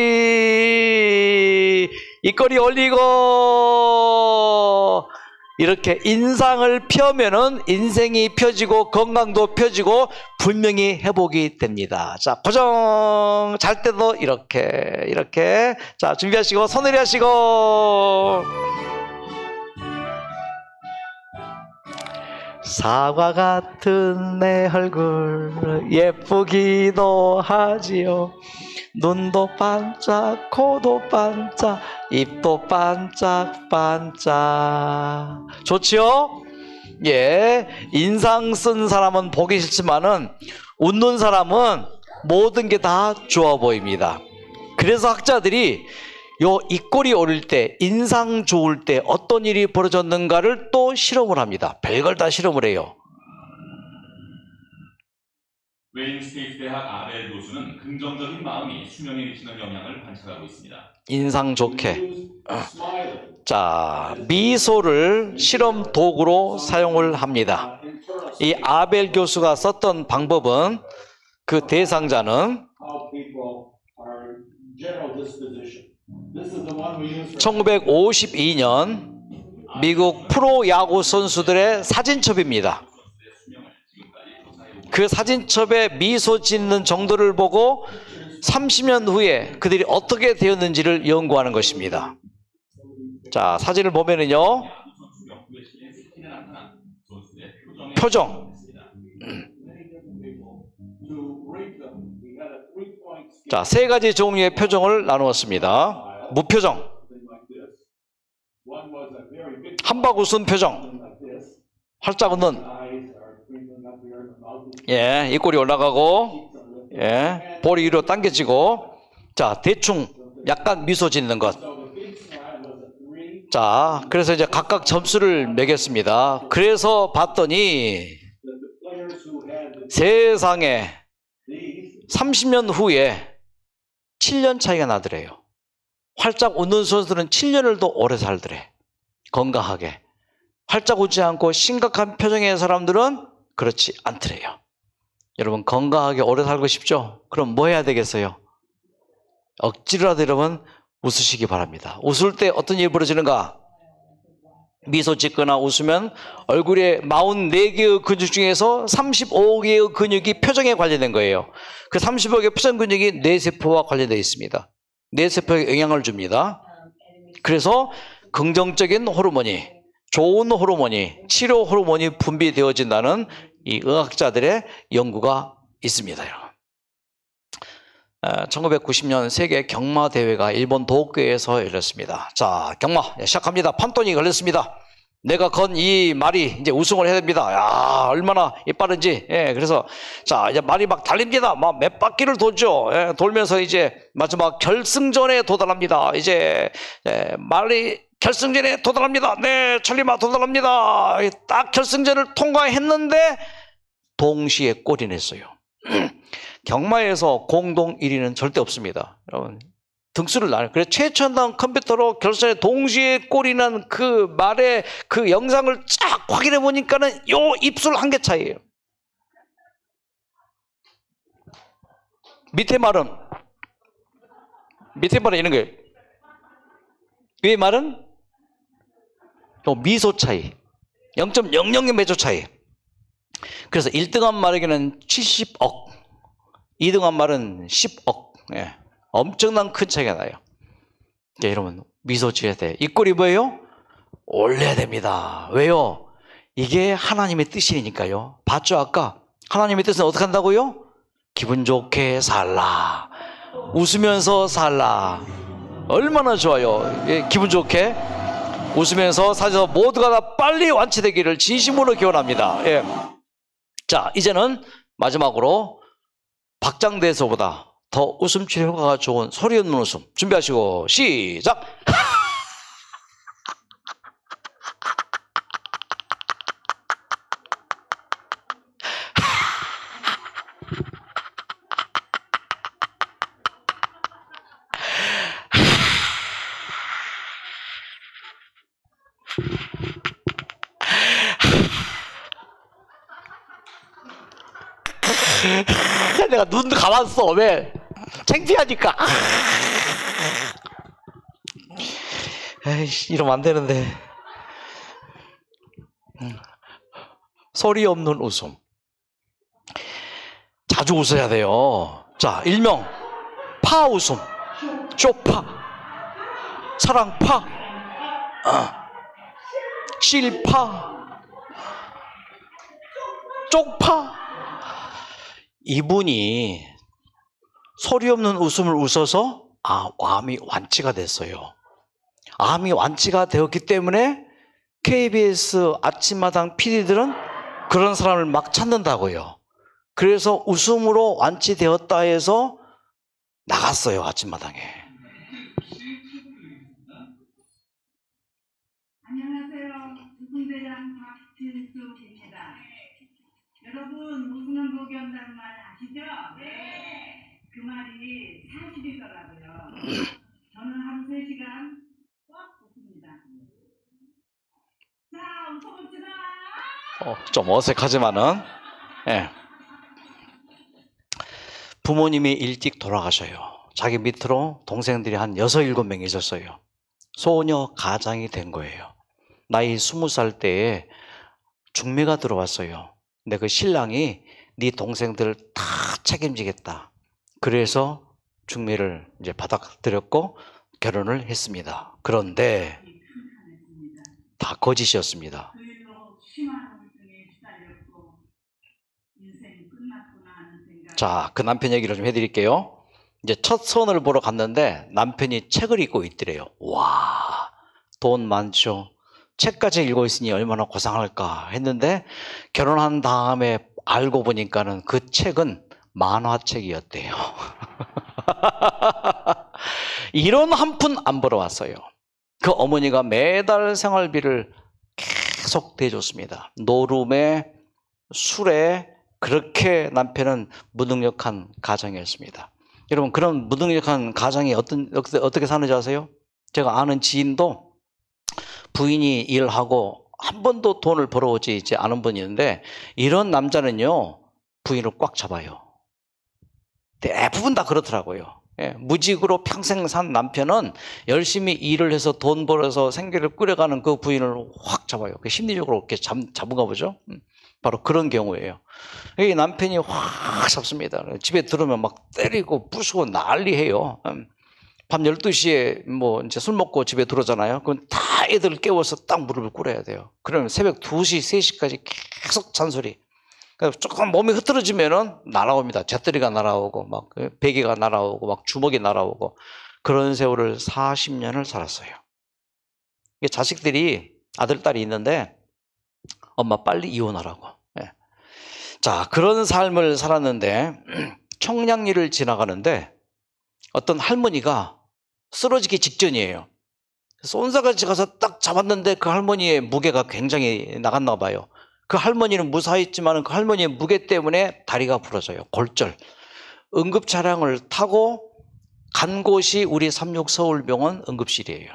입꼬리 올리고. 이렇게 인상을 펴면은 인생이 펴지고 건강도 펴지고 분명히 회복이 됩니다. 자, 고정. 잘 때도 이렇게. 자, 준비하시고 손 내리하시고. 사과 같은 내 얼굴 예쁘기도 하지요. 눈도 반짝, 코도 반짝, 입도 반짝반짝. 좋지요? 예, 인상 쓴 사람은 보기 싫지만은 웃는 사람은 모든 게 다 좋아 보입니다. 그래서 학자들이 요 입꼬리 오를 때, 인상 좋을 때 어떤 일이 벌어졌는가를 또 실험을 합니다. 별걸 다 실험을 해요. 웨인 스테이트 대학 아벨 교수는 긍정적인 마음이 수명에 미치는 영향을 관찰하고 있습니다. 인상 좋게. 자, 미소를 실험 도구로 사용을 합니다. 이 아벨 교수가 썼던 방법은 그 대상자는 1952년 미국 프로야구 선수들의 사진첩입니다. 그 사진첩에 미소 짓는 정도를 보고 30년 후에 그들이 어떻게 되었는지를 연구하는 것입니다. 자, 사진을 보면은요, 표정. 자, 세 가지 종류의 표정을 나누었습니다. 무표정, 한박 웃은 표정, 활짝 웃는, 예, 입꼬리 올라가고, 예, 볼이 위로 당겨지고, 자, 대충 약간 미소 짓는 것. 자, 그래서 이제 각각 점수를 매겼습니다. 그래서 봤더니 세상에 30년 후에 7년 차이가 나더래요. 활짝 웃는 선수들은 7년을 더 오래 살더래. 건강하게. 활짝 웃지 않고 심각한 표정의 사람들은 그렇지 않더래요. 여러분, 건강하게 오래 살고 싶죠? 그럼 뭐 해야 되겠어요? 억지로라도 여러분 웃으시기 바랍니다. 웃을 때 어떤 일이 벌어지는가? 미소 짓거나 웃으면 얼굴에 44개의 근육 중에서 35개의 근육이 표정에 관련된 거예요. 그 35개의 표정 근육이 뇌세포와 관련되어 있습니다. 뇌세포에 영향을 줍니다. 그래서 긍정적인 호르몬이, 좋은 호르몬이, 치료 호르몬이 분비되어진다는 이 의학자들의 연구가 있습니다. 1990년 세계 경마 대회가 일본 도쿄에서 열렸습니다. 자, 경마 시작합니다. 판돈이 걸렸습니다. 내가 건 이 말이 이제 우승을 해야 됩니다. 야, 얼마나 빠른지. 예, 그래서 자, 이제 말이 막 달립니다. 막 몇 바퀴를 돌죠. 예, 돌면서 이제 마지막 결승전에 도달합니다. 이제 말이 결승전에 도달합니다. 네, 천리마 도달합니다. 딱 결승전을 통과했는데 동시에 골이 냈어요. 경마에서 공동 1위는 절대 없습니다. 여러분, 등수를 나눠요. 그래서 최첨단 컴퓨터로 결선에 동시에 골이 난 그 말의 그 영상을 쫙 확인해 보니까는 요 입술 한 개 차이예요. 밑에 말은 이런 거예요. 위에 말은 요 미소 차이, 0.00의 미소 차이. 그래서 1등한 말에게는 70억, 2등한 말은 10억. 예. 엄청난 큰 차이가 나요. 예, 여러분, 미소 지어야 돼. 이 꼴이 뭐예요? 올려야 됩니다. 왜요? 이게 하나님의 뜻이니까요. 봤죠, 아까? 하나님의 뜻은 어떻게 한다고요? 기분 좋게 살라. 웃으면서 살라. 얼마나 좋아요. 예, 기분 좋게 웃으면서 살아서 모두가 다 빨리 완치되기를 진심으로 기원합니다. 예. 자, 이제는 마지막으로 박장대소보다 더 웃음 치료 효과가 좋은 소리 없는 웃음 준비하시고 시작! 내가 눈 감았어. 왜? 창피하니까. 에이씨, 이러면 안 되는데. 소리 없는 웃음. 자주 웃어야 돼요. 자, 일명 파 웃음, 쇼파, 사랑파, 실파, 쪽파. 이분이 소리 없는 웃음을 웃어서 암이 완치가 됐어요. 암이 완치가 되었기 때문에 KBS 아침마당 PD들은 그런 사람을 막 찾는다고요. 그래서 웃음으로 완치되었다 해서 나갔어요, 아침마당에. 안녕하세요. 웃음대장 박진숙입니다. 여러분, 웃으면 복이 온다는 말 아시죠? 네. 그 말이 사실이더라고요. 저는 하루 3시간 꽉 웃습니다. 자, 웃어봅시다. 좀 어색하지만은, 예. 부모님이 일찍 돌아가셔요. 자기 밑으로 동생들이 한 6, 7명 있었어요. 소녀 가장이 된 거예요. 나이 20살 때에 중매가 들어왔어요. 근데 그 신랑이 네 동생들을 다 책임지겠다. 그래서 중매를 이제 받아들였고 결혼을 했습니다. 그런데 다 거짓이었습니다. 그 일로 심한 우울증에 시달렸고 인생이 끝났구나 하는 생각. 자, 그 남편 얘기를 좀 해드릴게요. 이제 첫 선을 보러 갔는데 남편이 책을 읽고 있더래요. 와, 돈 많죠. 책까지 읽고 있으니 얼마나 고상할까 했는데 결혼한 다음에 알고 보니까는 그 책은 만화책이었대요. 이런 한 푼 안 벌어왔어요. 그 어머니가 매달 생활비를 계속 대줬습니다. 노름에 술에 그렇게 남편은 무능력한 가정이었습니다. 여러분, 그런 무능력한 가정이 어떻게 사는지 아세요? 제가 아는 지인도 부인이 일하고 한 번도 돈을 벌어오지 않은 분이 있는데 이런 남자는요, 부인을 꽉 잡아요. 대부분 다 그렇더라고요. 예, 무직으로 평생 산 남편은 열심히 일을 해서 돈 벌어서 생계를 꾸려가는 그 부인을 확 잡아요. 심리적으로 이렇게 잡은가 보죠. 바로 그런 경우예요. 이 남편이 확 잡습니다. 집에 들어오면 막 때리고 부수고 난리해요. 밤 12시에 뭐 이제 술 먹고 집에 들어오잖아요. 그럼 다 애들 깨워서 딱 무릎을 꿇어야 돼요. 그러면 새벽 2시, 3시까지 계속 잔소리. 그러니까 조금 몸이 흐트러지면은 날아옵니다. 잿더리가 날아오고, 막 베개가 날아오고, 막 주먹이 날아오고. 그런 세월을 40년을 살았어요. 이게 자식들이 아들, 딸이 있는데, 엄마 빨리 이혼하라고. 예. 자, 그런 삶을 살았는데, 청량리를 지나가는데, 어떤 할머니가 쓰러지기 직전이에요. 그래서 온사같이 가서 딱 잡았는데 그 할머니의 무게가 굉장히 나갔나 봐요. 그 할머니는 무사했지만 그 할머니의 무게 때문에 다리가 부러져요. 골절. 응급차량을 타고 간 곳이 우리 36 서울병원 응급실이에요.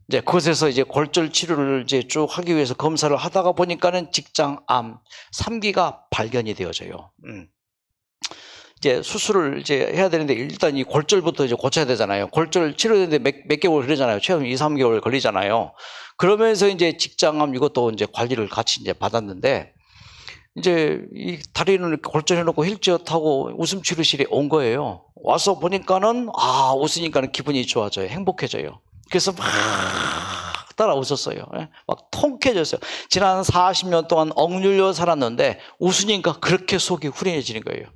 이제 그곳에서 이제 골절 치료를 이제 쭉 하기 위해서 검사를 하다가 보니까는 직장암 3기가 발견이 되어져요. 이제 수술을 이제 해야 되는데 일단 이 골절부터 이제 고쳐야 되잖아요. 골절 치료되는데 몇 개월 걸리잖아요. 최소 2, 3개월 걸리잖아요. 그러면서 이제 직장암 이것도 이제 관리를 같이 이제 받았는데 이제 이 다리는 이렇게 골절해놓고 휠체어 타고 웃음 치료실에 온 거예요. 와서 보니까는 웃으니까는 기분이 좋아져요. 행복해져요. 그래서 막 따라 웃었어요. 막 통쾌해졌어요. 지난 40년 동안 억눌려 살았는데 웃으니까 그렇게 속이 후련해지는 거예요.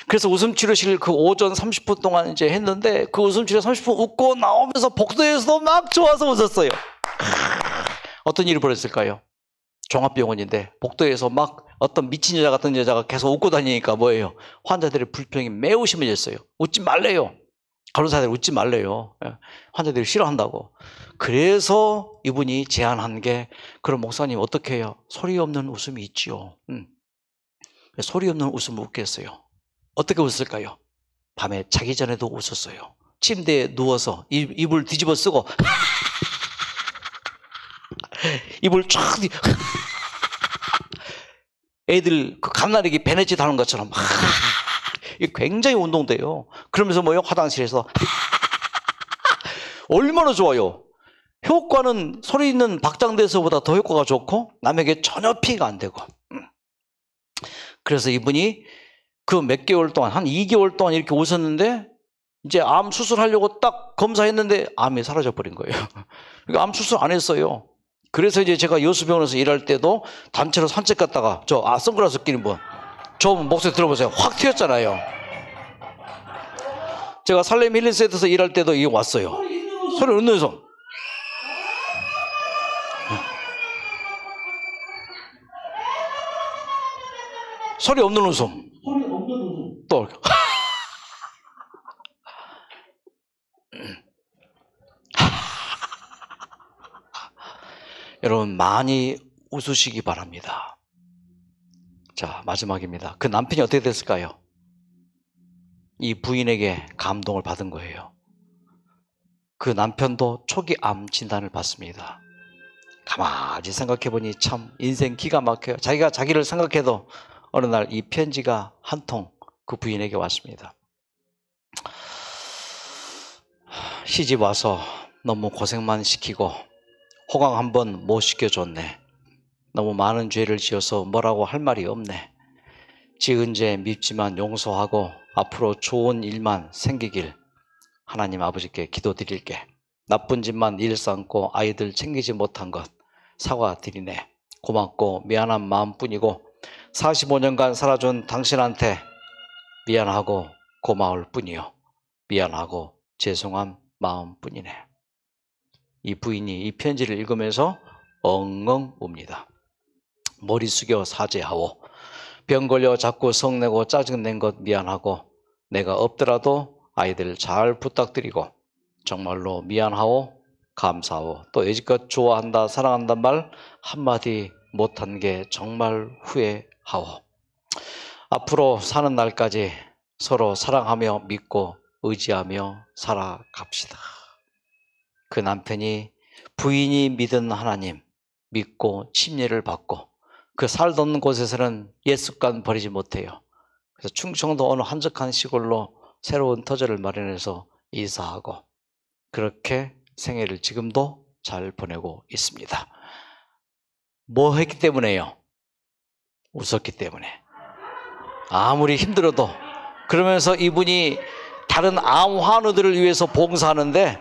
그래서 웃음치료실 그 오전 30분 동안 이제 했는데 그 웃음치료 30분 웃고 나오면서 복도에서도 막 좋아서 웃었어요. 어떤 일이 벌어졌을까요? 종합병원인데 복도에서 막 어떤 미친 여자 같은 여자가 계속 웃고 다니니까 뭐예요? 환자들의 불평이 매우 심해졌어요. 웃지 말래요. 간호사들 웃지 말래요. 환자들이 싫어한다고. 그래서 이분이 제안한 게 그럼 목사님 어떻게 해요? 소리 없는 웃음이 있지요. 소리 없는 웃음을 웃겠어요. 어떻게 웃을까요? 밤에 자기 전에도 웃었어요. 침대에 누워서 입을 뒤집어 쓰고 입을 쫙 애들 그 갓난아기 배냇짓 하는 것처럼 이게 굉장히 운동돼요. 그러면서 뭐요? 화장실에서 얼마나 좋아요. 효과는 소리 있는 박장대소보다 더 효과가 좋고 남에게 전혀 피해가 안 되고. 그래서 이분이 그 몇 개월 동안 한 2개월 동안 이렇게 웃었는데 이제 암 수술하려고 딱 검사했는데 암이 사라져 버린 거예요. 그러니까 암 수술 안 했어요. 그래서 이제 제가 여수병원에서 일할 때도 단체로 산책 갔다가 선글라스 끼는 분, 저 목소리 들어보세요. 확 튀었잖아요. 제가 살렘 힐링센터에서 일할 때도 이게 왔어요. 소리 없는 웃음. 소리 없는 웃음. 또 여러분 많이 웃으시기 바랍니다. 자, 마지막입니다. 그 남편이 어떻게 됐을까요? 이 부인에게 감동을 받은 거예요. 그 남편도 초기 암 진단을 받습니다. 가만히 생각해보니 참 인생 기가 막혀요. 자기가 자기를 생각해도 어느 날 이 편지가 한 통 그 부인에게 왔습니다. 시집 와서 너무 고생만 시키고 호강 한번 못 시켜줬네. 너무 많은 죄를 지어서 뭐라고 할 말이 없네. 지은 죄 밉지만 용서하고 앞으로 좋은 일만 생기길 하나님 아버지께 기도드릴게. 나쁜 짓만 일삼고 아이들 챙기지 못한 것 사과드리네. 고맙고 미안한 마음뿐이고 45년간 살아준 당신한테 미안하고 고마울 뿐이요. 미안하고 죄송한 마음뿐이네. 이 부인이 이 편지를 읽으면서 엉엉 웁니다. 머리 숙여 사죄하오. 병 걸려 자꾸 성내고 짜증낸 것 미안하고 내가 없더라도 아이들 잘 부탁드리고 정말로 미안하오. 감사하오. 또 여지껏 좋아한다 사랑한단 말 한마디 못한 게 정말 후회하오. 앞으로 사는 날까지 서로 사랑하며 믿고 의지하며 살아갑시다. 그 남편이 부인이 믿은 하나님 믿고 침례를 받고 그 살던 곳에서는 옛 습관 버리지 못해요. 그래서 충청도 어느 한적한 시골로 새로운 터전을 마련해서 이사하고 그렇게 생애를 지금도 잘 보내고 있습니다. 뭐 했기 때문에요? 웃었기 때문에. 아무리 힘들어도. 그러면서 이분이 다른 암 환우들을 위해서 봉사하는데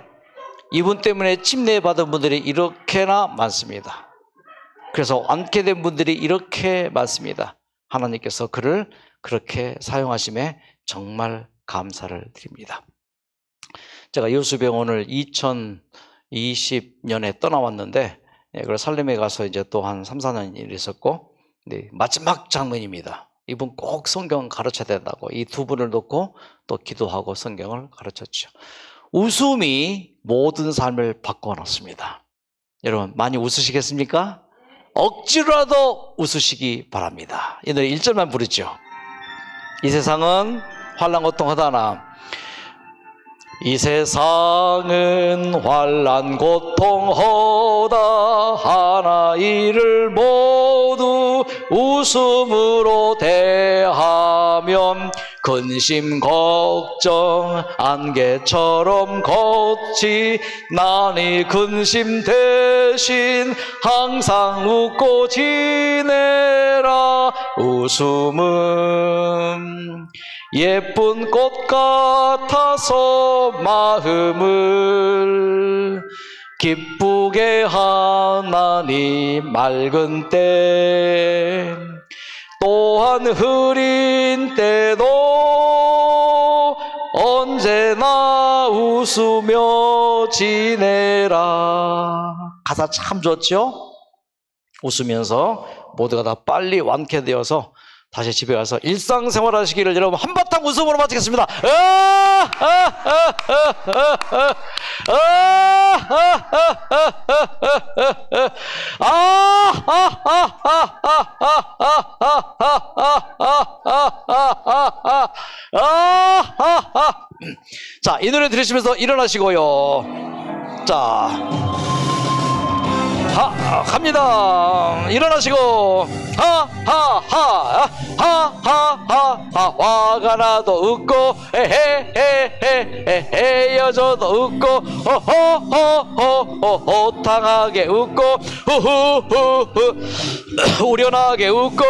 이분 때문에 침례받은 분들이 이렇게나 많습니다. 그래서 완쾌된 분들이 이렇게 많습니다. 하나님께서 그를 그렇게 사용하심에 정말 감사를 드립니다. 제가 여수병원을 2020년에 떠나왔는데 그걸 살림에 가서 이제 또 한 3, 4년 일 있었고, 네, 마지막 장면입니다. 이분 꼭 성경 가르쳐야 된다고 이 두 분을 놓고 또 기도하고 성경을 가르쳤죠. 웃음이 모든 삶을 바꿔놨습니다. 여러분 많이 웃으시겠습니까? 억지로라도 웃으시기 바랍니다. 이 노래 1절만 부르죠. 이 세상은 환난 고통하다나 이 세상은 환난 고통하다 하나 이를 모두 웃음으로 대하면 근심 걱정 안개처럼 걷지 나니 근심 대신 항상 웃고 지내라. 웃음은 예쁜 꽃 같아서 마음을 기쁘게 하나니 맑은 때 또한 흐린 때도 언제나 웃으며 지내라. 가사 참 좋죠? 웃으면서 모두가 다 빨리 완쾌되어서 다시 집에 가서 일상생활 하시기를 여러분 한바탕 웃음으로 마치겠습니다. 자, 이 노래 들으시면서 일어나시고요. 자, 갑니다. 일어나시고 하하하 화가 나도 웃고 헤헤헤헤헤여져도 웃고 호호호호호 호탕하게 웃고 후후후후 우련하게 웃고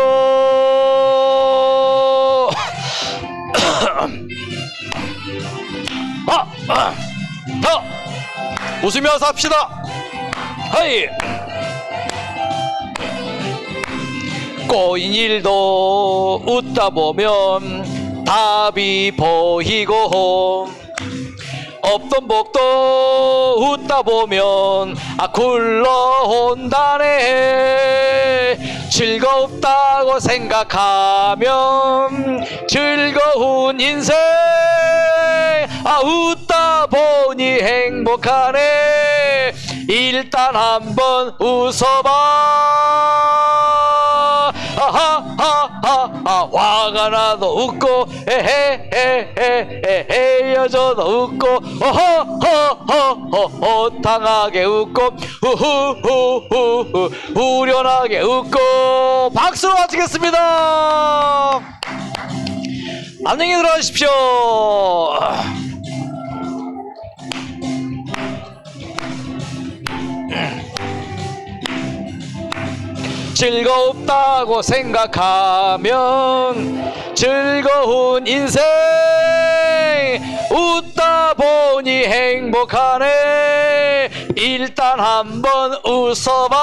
웃으며 삽시다. 하이. 꼬인 일도 웃다 보면 답이 보이고 없던 복도 웃다 보면 굴러온다네. 즐겁다고 생각하면 즐거운 인생 웃다 보니 행복하네. 일단 한번 웃어봐. 화가 나도 웃고 헤헤헤헤헤여져도 웃고 호호호호호탕하게 웃고 후후후후 후련하게 웃고. 박수로 마치겠습니다. 안녕히 들어가십시오. 즐겁다고 생각하면 즐거운 인생 웃다 보니 행복하네. 일단 한번 웃어봐.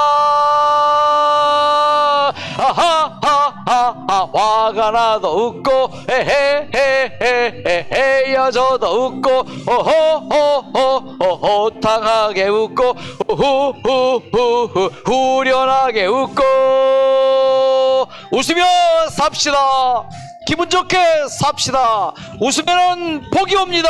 화가 나도 웃고 헤헤헤헤헤여져도 웃고 호호호호호탕하게 웃고 후후후후 후련하게 웃고 웃으며 삽시다. 기분 좋게 삽시다. 웃으면 복이 옵니다.